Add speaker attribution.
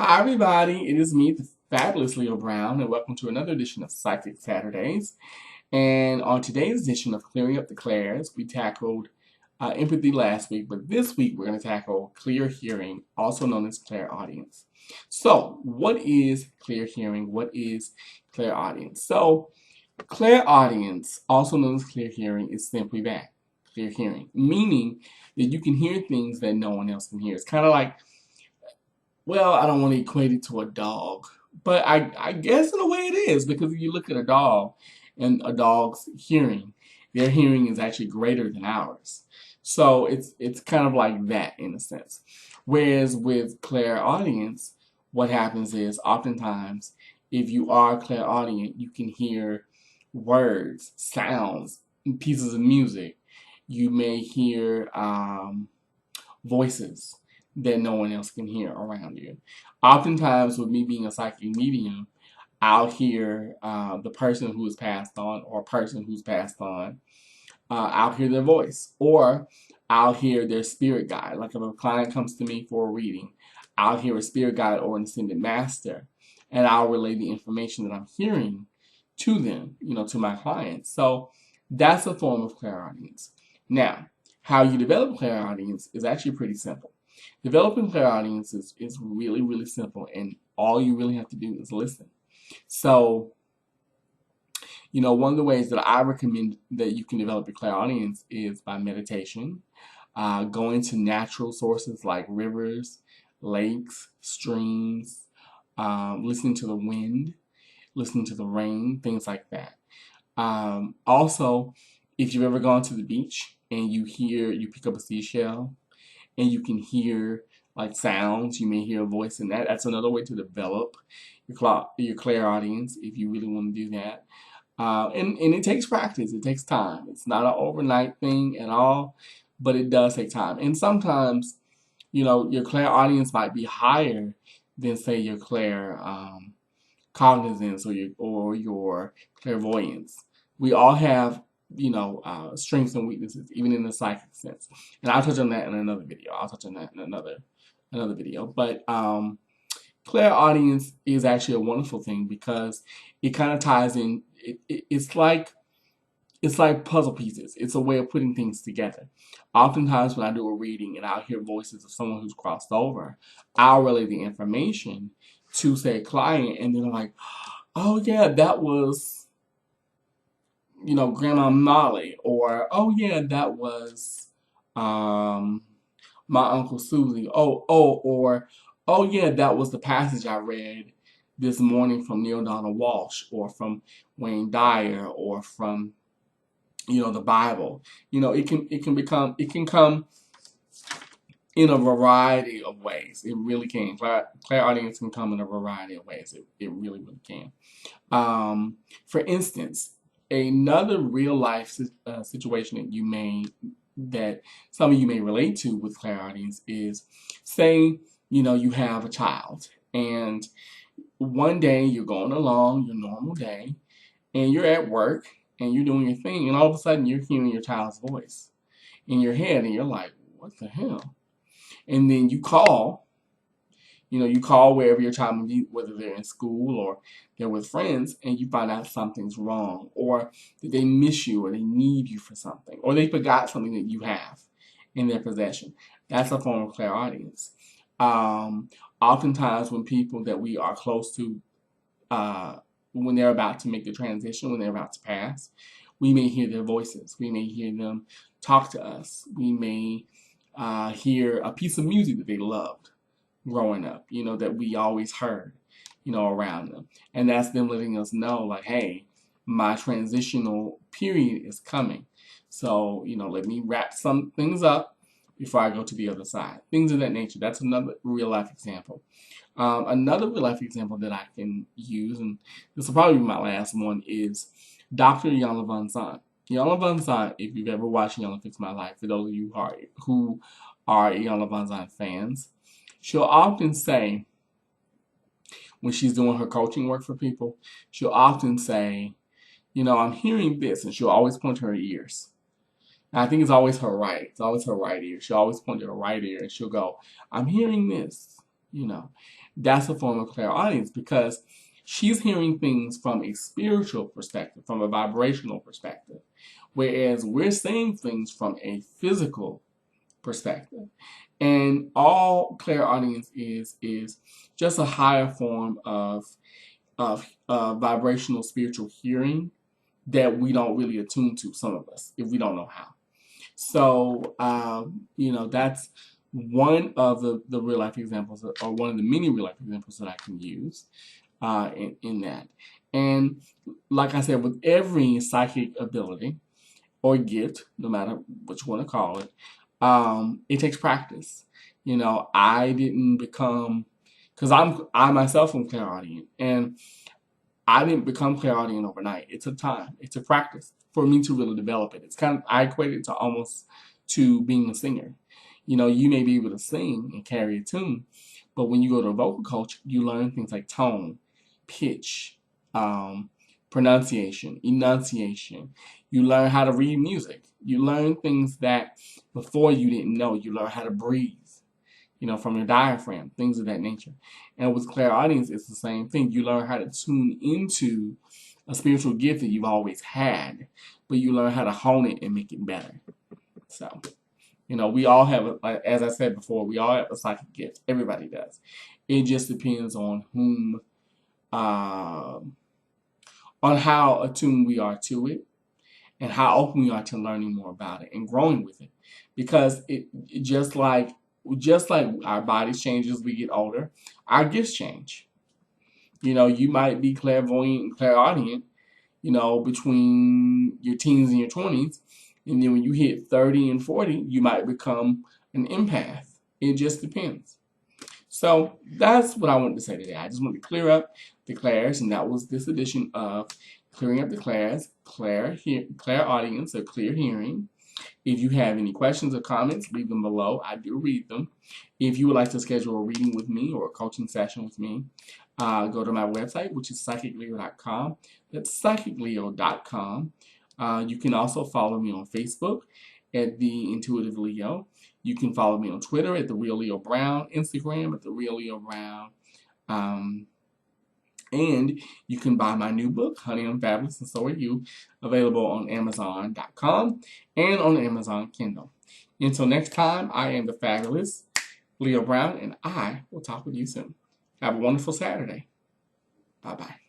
Speaker 1: Hi, everybody. It is me, the fabulous Leo Brown, and welcome to another edition of Psychic Saturdays. And on today's edition of Clearing Up the Clairs, we tackled empathy last week, but this week we're going to tackle clear hearing, also known as clairaudience. So, what is clear hearing? What is clairaudience? So, clairaudience, also known as clear hearing, is simply that clear hearing, meaning that you can hear things that no one else can hear. It's kind of like, well, I don't want to equate it to a dog, but I guess in a way it is, because if you look at a dog and a dog's hearing, their hearing is actually greater than ours. So it's kind of like that in a sense. Whereas with clairaudience, what happens is oftentimes if you are clairaudient, you can hear words, sounds, pieces of music. You may hear voices that no one else can hear around you. Oftentimes, with me being a psychic medium, I'll hear the person who has passed on or a person who's passed on. I'll hear their voice, or I'll hear their spirit guide. Like if a client comes to me for a reading, I'll hear a spirit guide or an ascended master, and I'll relay the information that I'm hearing to them, to my clients. So that's a form of clairaudience. Now, how you develop clairaudience is actually pretty simple. Developing clairaudience is really, really simple, and all you really have to do is listen. So, one of the ways that I recommend that you can develop your clairaudience is by meditation, going to natural sources like rivers, lakes, streams, listening to the wind, listening to the rain, things like that. Also, if you've ever gone to the beach and you pick up a seashell and you can hear like sounds, you may hear a voice in that. That's another way to develop your clairaudience if you really want to do that. And it takes practice. It takes time. It's not an overnight thing at all, but it does take time. And sometimes, your clairaudience might be higher than say your cognizance or your clairvoyance. We all have strengths and weaknesses, even in the psychic sense. And I'll touch on that in another video. I'll touch on that in another video. But clairaudience is actually a wonderful thing because it kind of ties in. It's like puzzle pieces. It's a way of putting things together. Oftentimes, when I do a reading and I'll hear voices of someone who's crossed over, I'll relay the information to say a client, and they're like, "Oh yeah, that was." Grandma Molly, or oh yeah, that was um, my Uncle Susie. Or oh yeah, that was the passage I read this morning from Neil Donald Walsh, or from Wayne Dyer, or from the Bible. It can come in a variety of ways. It really can. Clairaudience can come in a variety of ways. It really, really can. For instance, another real life situation that some of you may relate to with clairaudience is, say, you have a child, and one day you're going along your normal day, and you're at work, and you're doing your thing, and all of a sudden you're hearing your child's voice in your head, and you're like, what the hell? And then you call wherever your child may be, whether they're in school or they're with friends, and you find out something's wrong, or that they miss you, or they need you for something, or they forgot something that you have in their possession. That's a form of clairaudience. Oftentimes, when people that we are close to, when they're about to make the transition, when they're about to pass, we may hear their voices. We may hear them talk to us. We may hear a piece of music that they loved growing up, that we always heard, around them. And that's them letting us know, like, hey, my transitional period is coming. So, let me wrap some things up before I go to the other side. Things of that nature. That's another real life example. Another real life example that I can use, and this will probably be my last one, is Dr. Yana Van Zant. Yana Van Zant, if you've ever watched Yana Fix My Life, for those of you who are Yana Van Zant fans, she'll often say, when she's doing her coaching work for people, she'll often say, I'm hearing this, and she'll always point to her ears. And I think it's always her right. It's always her right ear. She'll always point to her right ear, and she'll go, I'm hearing this. You know, that's a form of clairaudience because she's hearing things from a spiritual perspective, from a vibrational perspective, whereas we're seeing things from a physical perspective. And all clairaudience is just a higher form of vibrational spiritual hearing that we don't really attune to, some of us, if we don't know how. So, that's one of the real life examples, or one of the many real life examples that I can use in that. And like I said, with every psychic ability or gift, no matter what you want to call it, it takes practice. I didn't become, because I myself am clairaudient, and I didn't become clairaudient overnight. It took time. It took practice for me to really develop it. It's kind of, I equate it to almost to being a singer. You may be able to sing and carry a tune, but when you go to a vocal coach, you learn things like tone, pitch, pronunciation, enunciation. You learn how to read music. You learn things that before you didn't know. You learn how to breathe, from your diaphragm, things of that nature. And with clairaudience, it's the same thing. You learn how to tune into a spiritual gift that you've always had, but you learn how to hone it and make it better. So, we all have, as I said before, we all have a psychic gift. Everybody does. It just depends on whom, on how attuned we are to it, and how open we are to learning more about it and growing with it. Because it just like our bodies change as we get older, our gifts change. You might be clairvoyant and clairaudient, between your teens and your 20s. And then when you hit 30 and 40, you might become an empath. It just depends. So that's what I wanted to say today. I just wanted to clear up the clairs, and that was this edition of Clearing Up the Clairs, clairaudience, or clear hearing. If you have any questions or comments, leave them below. I do read them. If you would like to schedule a reading with me or a coaching session with me, go to my website, which is psychicleo.com. That's psychicleo.com. You can also follow me on Facebook at The Intuitive Leo. You can follow me on Twitter at The Real Leo Brown, Instagram at The Real Leo Brown. And you can buy my new book, Honey, I'm Fabulous and So Are You, available on Amazon.com and on Amazon Kindle. Until next time, I am the fabulous Leo Brown, and I will talk with you soon. Have a wonderful Saturday. Bye-bye.